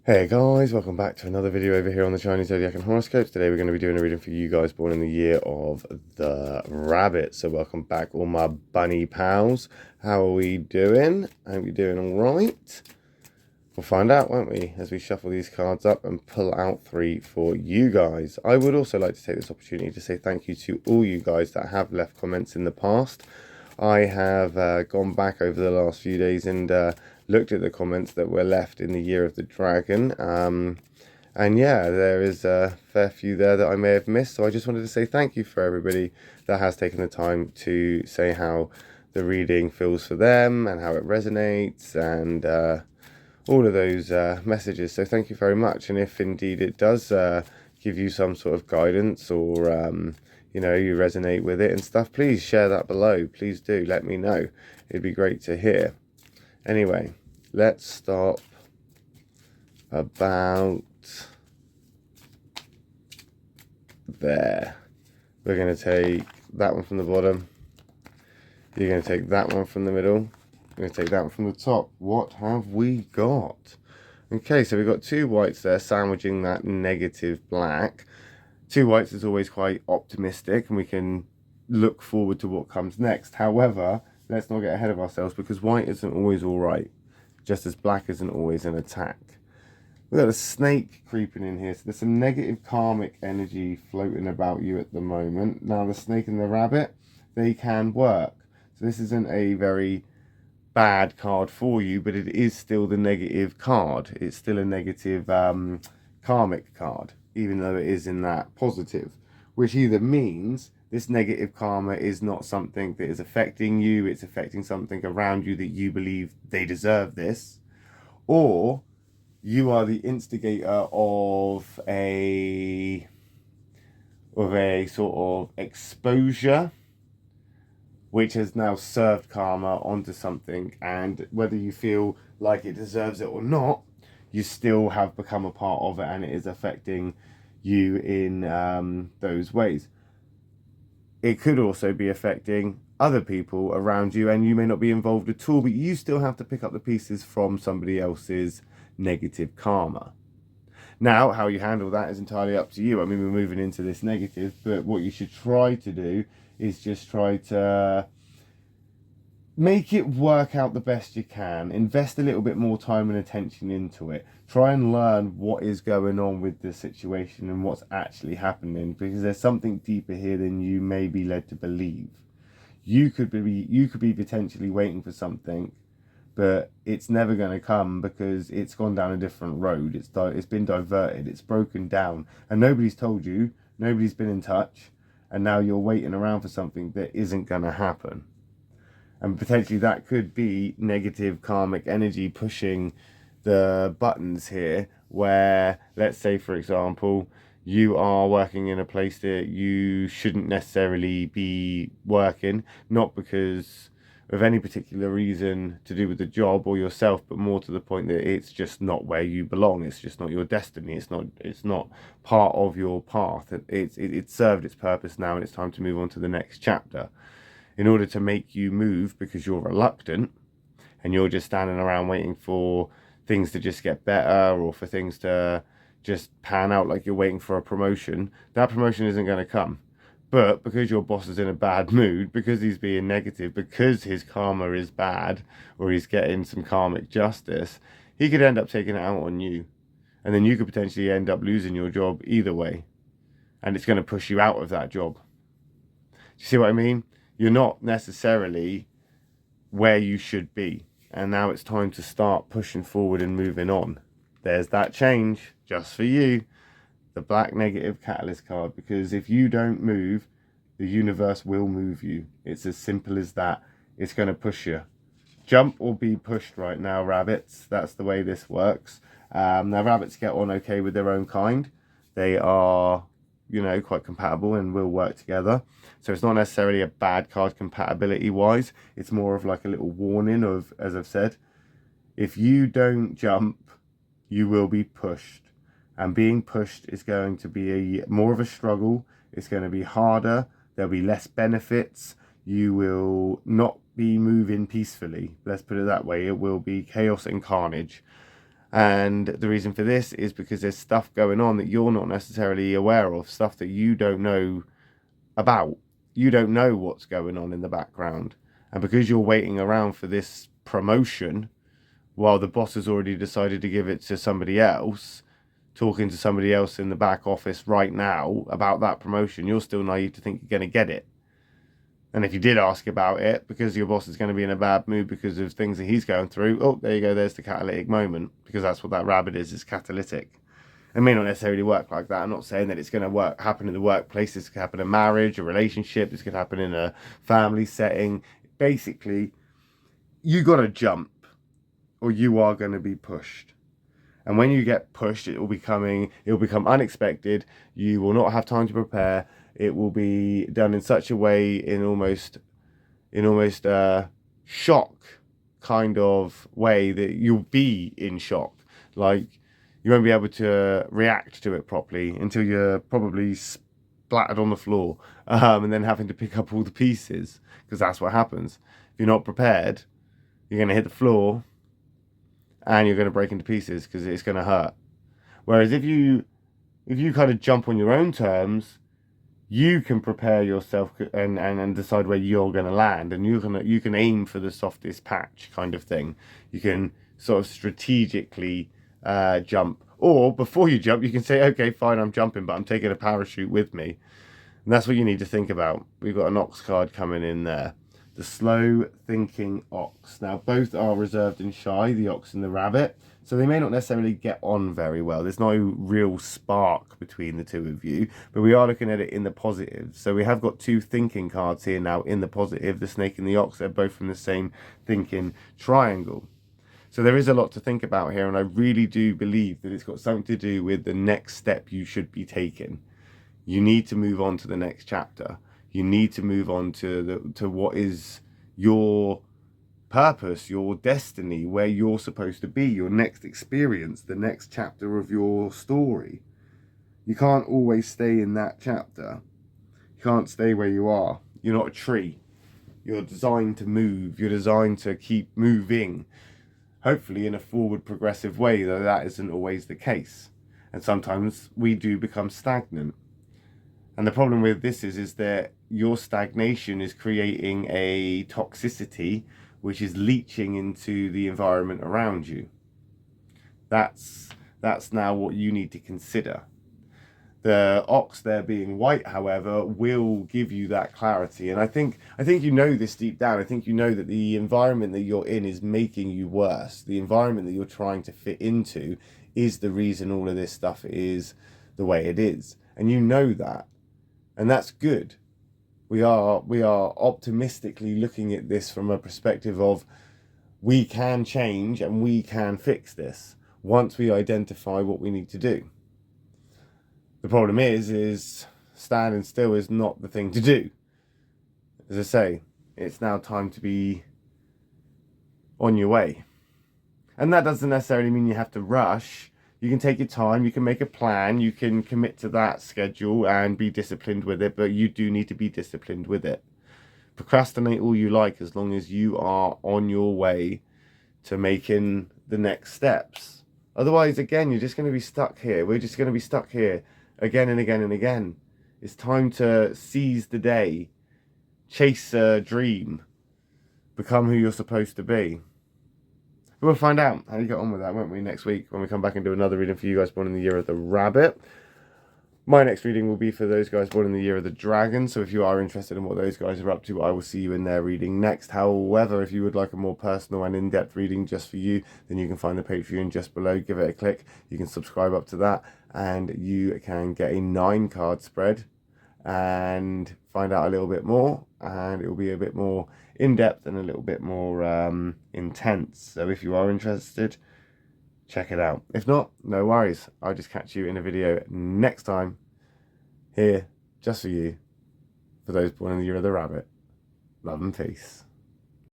Hey guys, welcome back to another video over here on the Chinese Zodiac and Horoscopes. Today we're going to be doing a reading for you guys born in the year of the rabbit. So welcome back all my bunny pals. How are we doing? I hope you're doing alright. We'll find out, won't we, as we shuffle these cards up and pull out three for you guys. I would also like to take this opportunity to say thank you to all you guys that have left comments in the past. I have gone back over the last few days and looked at the comments that were left in the year of the dragon. And yeah, there is a fair few there that I may have missed. So I just wanted to say thank you for everybody that has taken the time to say how the reading feels for them and how it resonates and all of those messages. So thank you very much. And if indeed it does give you some sort of guidance or you know, you resonate with it and stuff, please share that below. Please do let me know. It'd be great to hear. Anyway, let's stop about there. We're going to take that one from the bottom. You're going to take that one from the middle. We're going to take that one from the top. What have we got? Okay, so we've got two whites there sandwiching that negative black. Two whites is always quite optimistic and we can look forward to what comes next. However, let's not get ahead of ourselves because white isn't always all right, just as black isn't always an attack. We've got a snake creeping in here, so there's some negative karmic energy floating about you at the moment. Now the snake and the rabbit, they can work. So this isn't a very bad card for you, but it is still the negative card. It's still a negative karmic card, even though it is in that positive, which either means this negative karma is not something that is affecting you, it's affecting something around you that you believe they deserve this, or you are the instigator of a sort of exposure which has now served karma onto something, and whether you feel like it deserves it or not, you still have become a part of it and it is affecting you in those ways. It could also be affecting other people around you and you may not be involved at all, but you still have to pick up the pieces from somebody else's negative karma. Now, how you handle that is entirely up to you. I mean, we're moving into this negative, but what you should try to do is just try to make it work out the best you can. Invest a little bit more time and attention into it. Try and learn what is going on with the situation and what's actually happening, because there's something deeper here than you may be led to believe. You could be potentially waiting for something, but it's never going to come because it's gone down a different road. It's been diverted. It's broken down, and nobody's told you. Nobody's been in touch, and now you're waiting around for something that isn't going to happen. And potentially that could be negative karmic energy pushing the buttons here, where, let's say, for example, you are working in a place that you shouldn't necessarily be working, not because of any particular reason to do with the job or yourself, but more to the point that it's just not where you belong. It's just not your destiny. It's not part of your path. It's served its purpose now, and it's time to move on to the next chapter. In order to make you move because you're reluctant and you're just standing around waiting for things to just get better or for things to just pan out like you're waiting for a promotion, that promotion isn't going to come. But because your boss is in a bad mood, because he's being negative, because his karma is bad, or he's getting some karmic justice, he could end up taking it out on you. And then you could potentially end up losing your job either way. And it's going to push you out of that job. Do you see what I mean? You're not necessarily where you should be. And now it's time to start pushing forward and moving on. There's that change just for you. The black negative catalyst card. Because if you don't move, the universe will move you. It's as simple as that. It's going to push you. Jump or be pushed right now, rabbits. That's the way this works. Now, rabbits get on okay with their own kind. They are, you know, quite compatible and will work together. So it's not necessarily a bad card compatibility wise. It's more of like a little warning of, as I've said, if you don't jump, you will be pushed. And being pushed is going to be more of a struggle. It's going to be harder. There'll be less benefits. You will not be moving peacefully. Let's put it that way. It will be chaos and carnage. And the reason for this is because there's stuff going on that you're not necessarily aware of, stuff that you don't know about. You don't know what's going on in the background. And because you're waiting around for this promotion while the boss has already decided to give it to somebody else, talking to somebody else in the back office right now about that promotion, you're still naive to think you're going to get it. And if you did ask about it, because your boss is going to be in a bad mood because of things that he's going through, oh, there you go, there's the catalytic moment, because that's what that rabbit is, it's catalytic. It may not necessarily work like that. I'm not saying that it's going to happen in the workplace. This could happen in marriage, a relationship. This could happen in a family setting. Basically, you got to jump or you are going to be pushed. And when you get pushed, it will become unexpected. You will not have time to prepare. It will be done in such a way, in almost shock kind of way, that you'll be in shock. Like, you won't be able to react to it properly until you're probably splattered on the floor, and then having to pick up all the pieces, because that's what happens. If you're not prepared, you're going to hit the floor and you're going to break into pieces because it's going to hurt. Whereas if you kind of jump on your own terms, you can prepare yourself and decide where you're going to land, and you can aim for the softest patch kind of thing. You can sort of strategically jump, or before you jump you can say, okay, fine, I'm jumping, but I'm taking a parachute with me. And that's what you need to think about. We've got an ox card coming in there, the slow thinking ox. Now both are reserved and shy, the ox and the rabbit, so they may not necessarily get on very well. There's no real spark between the two of you, but we are looking at it in the positive. So we have got two thinking cards here now in the positive, the snake and the ox. They're both from the same thinking triangle. So there is a lot to think about here, and I really do believe that it's got something to do with the next step you should be taking. You need to move on to the next chapter. You need to move on to what is your purpose, your destiny, where you're supposed to be, your next experience, the next chapter of your story. You can't always stay in that chapter. You can't stay where you are. You're not a tree. You're designed to move. You're designed to keep moving. Hopefully in a forward progressive way, though that isn't always the case. And sometimes we do become stagnant. And the problem with this is that your stagnation is creating a toxicity which is leaching into the environment around you. That's now what you need to consider. The ox there being white, however, will give you that clarity. And I think you know this deep down. I think you know that the environment that you're in is making you worse. The environment that you're trying to fit into is the reason all of this stuff is the way it is. And you know that. And that's good. We are optimistically looking at this from a perspective of, we can change and we can fix this once we identify what we need to do. The problem is standing still is not the thing to do. As I say, it's now time to be on your way. And that doesn't necessarily mean you have to rush. You can take your time, you can make a plan, you can commit to that schedule and be disciplined with it, but you do need to be disciplined with it. Procrastinate all you like, as long as you are on your way to making the next steps. Otherwise, again, you're just going to be stuck here. We're just going to be stuck here again and again and again. It's time to seize the day, chase a dream, become who you're supposed to be. We'll find out how you get on with that, won't we, next week when we come back and do another reading for you guys born in the year of the rabbit. My next reading will be for those guys born in the year of the dragon, so if you are interested in what those guys are up to, I will see you in their reading next. However, if you would like a more personal and in-depth reading just for you, then you can find the Patreon just below. Give it a click. You can subscribe up to that, and you can get a 9-card spread and find out a little bit more, and it will be a bit more in-depth and a little bit more intense. So if you are interested, check it out. If not, no worries. I'll just catch you in a video next time, here just for you, for those born in the year of the rabbit. Love and peace.